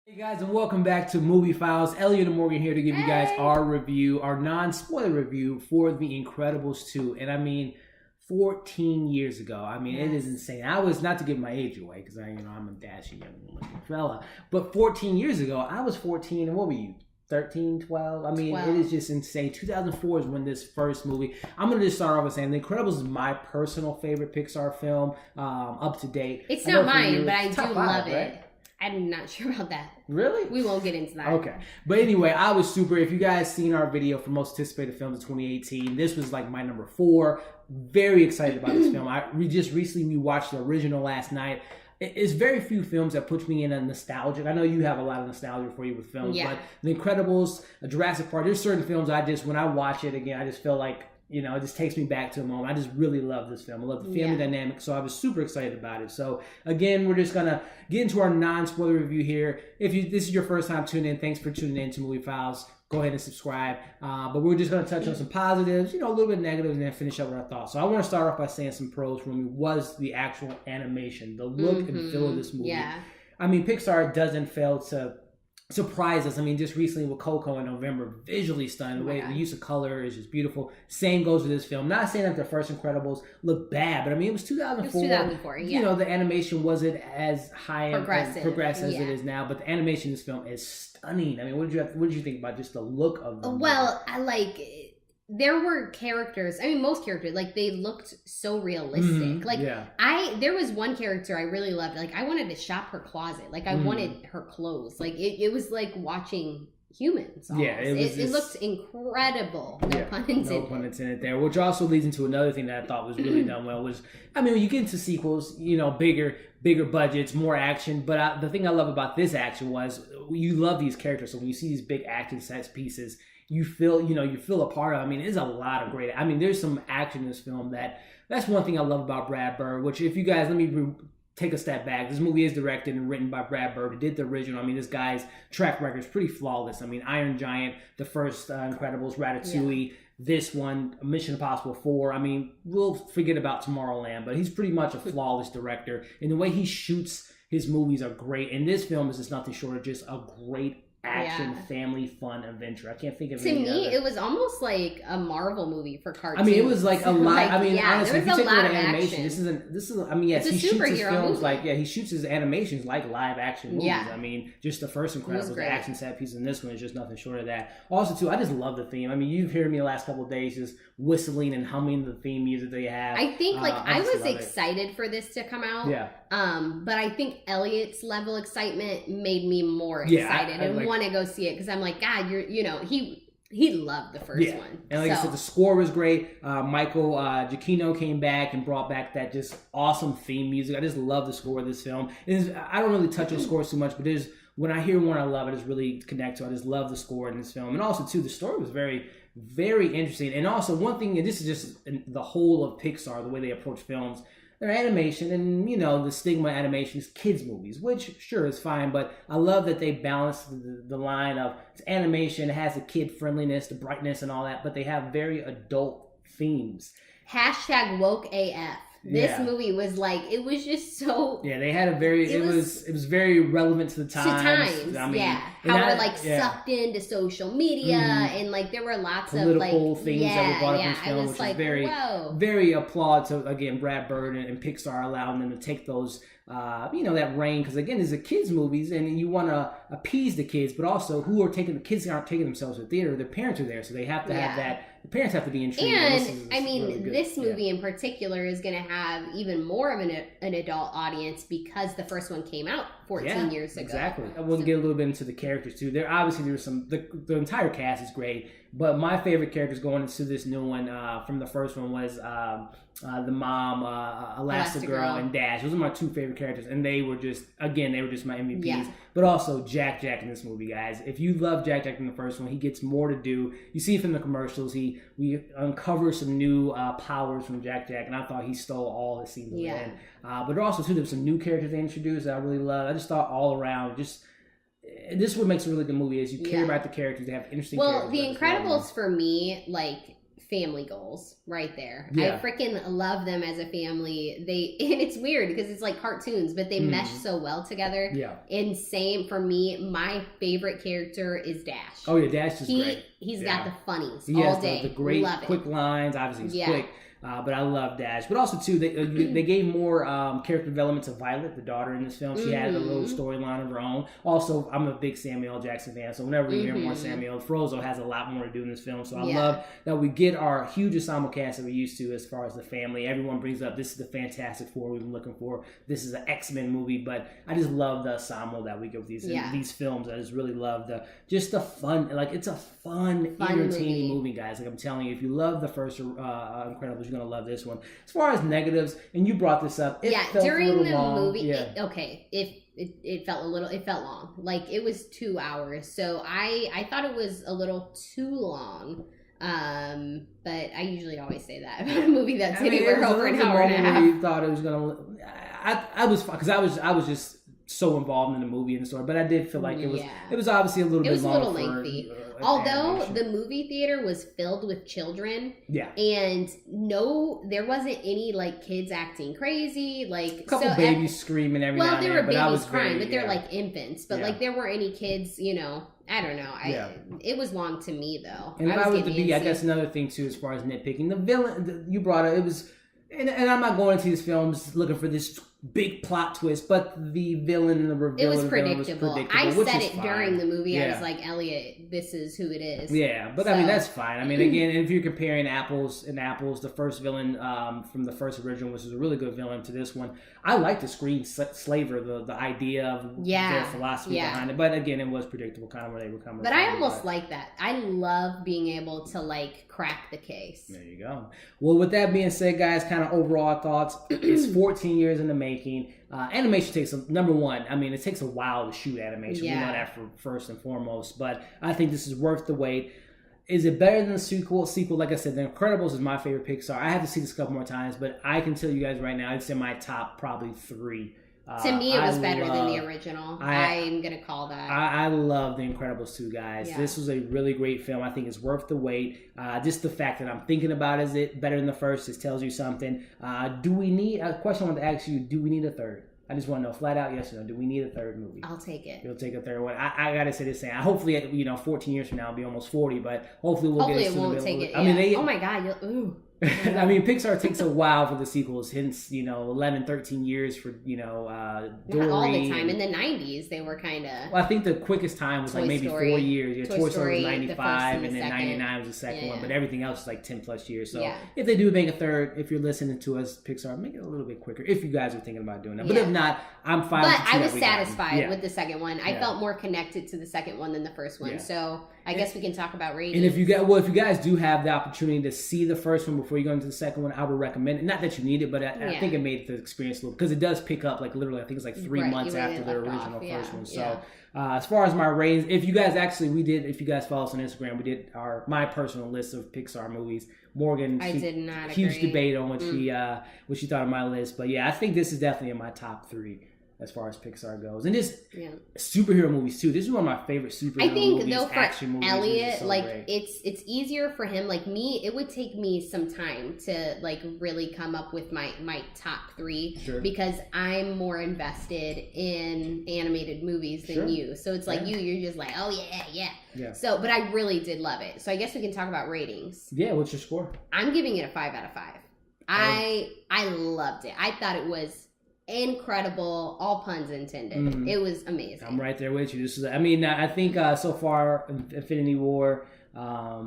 Hey guys, and welcome back to Movie Files. Elliot and Morgan here to give you guys our review, our non-spoiler review for The Incredibles 2. And I mean, 14 years ago. I mean, it is insane. I was, not to give my age away, because I'm a dashy young fella, but 14 years ago, I was 14, and what were you? 13, 12? I mean, 12. It is just insane. 2004 is when this first movie... I'm going to just start off with saying The Incredibles is my personal favorite Pixar film, up to date. It's not mine, but I do love it. Right? I'm not sure about that. Really? We won't get into that. Okay. But anyway, I was super... If you guys seen our video for most anticipated films of 2018, this was like my number 4. Very excited about this film. We just recently watched the original last night. It's very few films that puts me in a nostalgic. I know you have a lot of nostalgia for you with films, but The Incredibles, Jurassic Park, there's certain films when I watch it again, I just feel like, you know, it just takes me back to a moment. I just really love this film. I love the family dynamic, so I was super excited about it. So, again, we're just going to get into our non-spoiler review here. If this is your first time tuning in, thanks for tuning in to Movie Files. Go ahead and subscribe. But we're just going to touch on some positives, you know, a little bit negatives, and then finish up with our thoughts. So I want to start off by saying some pros for me was the actual animation, the look and feel of this movie. Yeah. I mean, Pixar doesn't fail to surprise us. I mean, just recently with Coco in November, visually stunning. The use of color is just beautiful. Same goes with this film. Not saying that the first Incredibles looked bad, but I mean, it was 2004. It was 2004, You know, the animation wasn't as high and progressive as it is now, but the animation in this film is stunning. I mean, what did you think about just the look of them? Well, there were characters, I mean, most characters, like, they looked so realistic. There was one character I really loved. Like, I wanted to shop her closet. Like, I wanted her clothes. Like, it was like watching humans. Almost. Yeah, it looked incredible. No pun intended. No pun intended there. Which also leads into another thing that I thought was really done well was, I mean, when you get into sequels, you know, bigger budgets, more action. But the thing I love about this action was you love these characters. So when you see these big action set pieces, you feel a part of it. I mean, there's a lot of great... I mean, there's some action in this film that's one thing I love about Brad Bird, which if you guys... Let me take a step back. This movie is directed and written by Brad Bird, who did the original. I mean, this guy's track record is pretty flawless. I mean, Iron Giant, the first Incredibles, Ratatouille, this one, Mission Impossible 4. I mean, we'll forget about Tomorrowland, but he's pretty much a flawless director. And the way he shoots his movies are great. And this film is just nothing short of just a great action, family, fun adventure. I can't think of any other. It was almost like a Marvel movie for cartoons. I mean, it was like a lot. I mean, honestly, if you take away the animation, this is. I mean, yes, he shoots his films he shoots his animations like live action movies. I mean, just the first Incredibles, the action set piece, and this one is just nothing short of that. Also, too, I just love the theme. I mean, you've heard me the last couple of days just whistling and humming the theme music they have. I think I was excited for this to come out. Yeah. But I think Elliot's level of excitement made me more excited and want to go see it because I'm like, God, he loved the first one. And like I said, the score was great. Michael Giacchino came back and brought back that just awesome theme music. I just love the score of this film. I don't really touch on scores too much, but when I hear one I love, I just really connect to. I just love the score in this film. And also, too, the story was very, very interesting. And also, one thing, and this is just the whole of Pixar, the way they approach films, their animation, and, you know, the stigma animation is kids' movies, which, sure, is fine, but I love that they balance the line of it's animation, it has the kid-friendliness, the brightness, and all that, but they have very adult themes. # woke AF. This movie was like, it was just so... Yeah, they had a very... It was very relevant to the times. I mean, how we're sucked into social media, and like there were lots of political things that were brought up in this film, which is very, very applaud to, again, Brad Bird and Pixar allowing them to take those... that reign, because again, these are kids' movies, and you want to appease the kids, but also the kids aren't taking themselves to the theater. Their parents are there, so they have to have that. The parents have to be intrigued. And I mean, this movie in particular is going to have even more of an adult audience because the first one came out 14 years ago. Exactly. I want to get a little bit into the characters too. There's some. The entire cast is great, but my favorite characters going into this new one from the first one was the mom, Elastigirl, and Dash. Those are my two favorite characters, and they were just my MVPs. Yeah. But also Jack in this movie, guys. If you love Jack in the first one, he gets more to do. You see it from the commercials. We uncover some new powers from Jack, and I thought he stole all the scenes. Yeah. But also too, there's some new characters they introduced that I really love. I just thought all around, this is what makes a really good movie is you care about the characters. They have interesting characters. Well, The Incredibles for me, like, family goals right there. Yeah. I freaking love them as a family. And it's weird because it's like cartoons, but they mesh so well together. Yeah. And same for me, my favorite character is Dash. Oh yeah, Dash is great. He's got the funnies he all has day. The great quick lines. Obviously he's quick. But I love Dash. But also, too, they gave more character development to Violet, the daughter in this film. She had a little storyline of her own. Also, I'm a big Samuel L. Jackson fan, so whenever we hear more Samuel, Frozone has a lot more to do in this film. So I love that we get our huge ensemble cast that we're used to as far as the family. Everyone brings up, this is the Fantastic Four we've been looking for. This is an X-Men movie. But I just love the ensemble that we get with these films. I just really love the fun. Like, it's a fun entertaining movie, guys. Like, I'm telling you, if you love the first Incredibles, you're going to love this one. As far as negatives, and you brought this up, it felt during a little the long. movie, it felt long. Like, it was 2 hours. So I thought it was a little too long. But I usually always say that about a movie that's anywhere over an hour and a half. You thought it was going to... I was fine, because I was just so involved in the movie and the story, but I did feel like it was obviously a little bit long. It was a little lengthy. Although the movie theater was filled with children, and there wasn't any like kids acting crazy, like a couple babies screaming every now and then. Well, there were babies crying, but they're like infants. But like there weren't any kids, I don't know. It was long to me though. And if I was to be, I guess another thing too, as far as nitpicking, the villain you brought up, it was, and I'm not going into these films looking for this big plot twist, but the villain and the reveal was predictable. I said it during the movie. I was like, Elliot, this is who it is. Yeah, but I mean, that's fine. I mean, again, if you're comparing apples and apples, the first villain from the first original, which is a really good villain, to this one, I like the screen slaver, the idea of their philosophy behind it. But again, it was predictable, kind of where they were coming from. But I almost like that. I love being able to like crack the case. There you go. Well, with that being said, guys, kind of overall thoughts. It's 14 years in the making. Animation takes number one. I mean, it takes a while to shoot animation. We know that for first and foremost. But I think this is worth the wait. Is it better than the sequel? Like I said, The Incredibles is my favorite Pixar. I have to see this a couple more times, but I can tell you guys right now, it's in my top probably 3. To me, it was better than the original. I'm going to call that. I love The Incredibles 2, guys. Yeah. This was a really great film. I think it's worth the wait. Just the fact that I'm thinking about, is it better than the first? This tells you something. Do we need, a question I want to ask you, do we need a third? I just want to know, flat out, yes or no, do we need a third movie? I'll take it. You'll take a third one. I got to say this thing. Hopefully, 14 years from now, I'll be almost 40, but hopefully we'll get it. Hopefully it won't take it. I mean, oh my God. I mean, Pixar takes a while for the sequels, hence, 11, 13 years for, Dory. Not all the time. In the 90s, they were kind of... Well, I think the quickest time was like maybe Story. 4 years. Yeah, Toy Story was 95, and then second. 99 was the second one, but everything else is like 10 plus years. So if they do make a third, if you're listening to us, Pixar, make it a little bit quicker, if you guys are thinking about doing that. But if not, I'm fine with the two. But I was satisfied with the second one. I felt more connected to the second one than the first one. So I guess we can talk about ratings. And if you guys do have the opportunity to see the first one before you go into the second one, I would recommend it. Not that you need it, but I think it made the experience a little, because it does pick up like literally, I think it's like 3 months after the original first one. So as far as my ratings, if you guys if you guys follow us on Instagram, we did my personal list of Pixar movies. Morgan, I did not huge agree. debate on what she thought of my list, but I think this is definitely in my top 3 as far as Pixar goes. And just superhero movies too. This is one of my favorite superhero movies. I think though for Elliot, it's easier for him. Like me, it would take me some time to like really come up with my top 3 because I'm more invested in animated movies than you. So it's like you're just like, oh yeah. So, but I really did love it. So I guess we can talk about ratings. Yeah, what's your score? I'm giving it a 5 out of 5. I loved it. I thought it was incredible, all puns intended. It was amazing. I'm right there with you. I think so far, Infinity War, a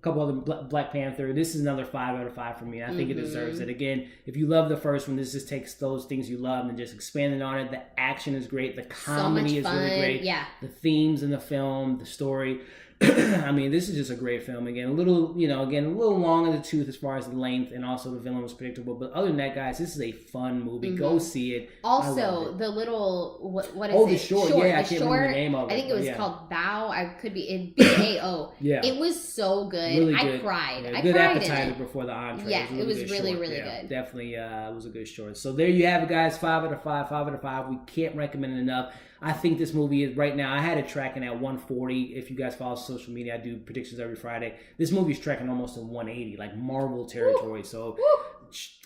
couple other Black Panther, this is another 5 out of 5 for me. I think it deserves it. Again, if you love the first one, this just takes those things you love and just expanding on it. The action is great. The comedy is really great. Yeah. The themes in the film, the story. I mean, this is just a great film. Again, a little long in the tooth as far as the length, and also the villain was predictable. But other than that, guys, this is a fun movie. Go see it. Also, the little what is it? The short. Yeah, I can't remember the name of it. I think it was called Bow. I could be in BAO. It was so good. Really good. I cried. Yeah, good appetizer before the entree. Yeah, it was really good. Definitely, it was a good short. So there you have it, guys. 5 out of 5. 5 out of 5. We can't recommend it enough. I think this movie is right now. I had it tracking at 140. If you guys follow social media, I do predictions every Friday. This movie's tracking almost at 180, like Marvel territory. Woo! So. Woo!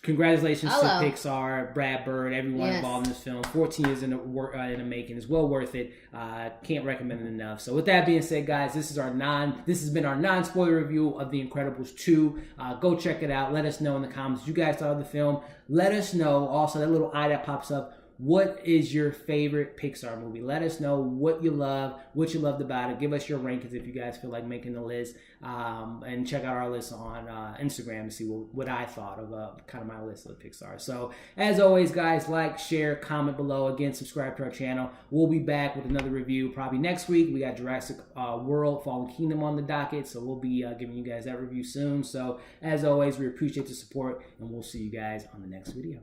Congratulations to Pixar, Brad Bird, everyone involved in this film. 14 years in the making. It's well worth it. Can't recommend it enough. So with that being said, guys, this has been our non-spoiler review of The Incredibles 2. Go check it out. Let us know in the comments what you guys thought of the film. Let us know also that little eye that pops up. What is your favorite Pixar movie? Let us know what you love, what you loved about it. Give us your rankings if you guys feel like making the list. And check out our list on Instagram to see what I thought of kind of my list of Pixar. So, as always, guys, like, share, comment below. Again, subscribe to our channel. We'll be back with another review probably next week. We got Jurassic World Fallen Kingdom on the docket, so we'll be giving you guys that review soon. So, as always, we appreciate the support, and we'll see you guys on the next video.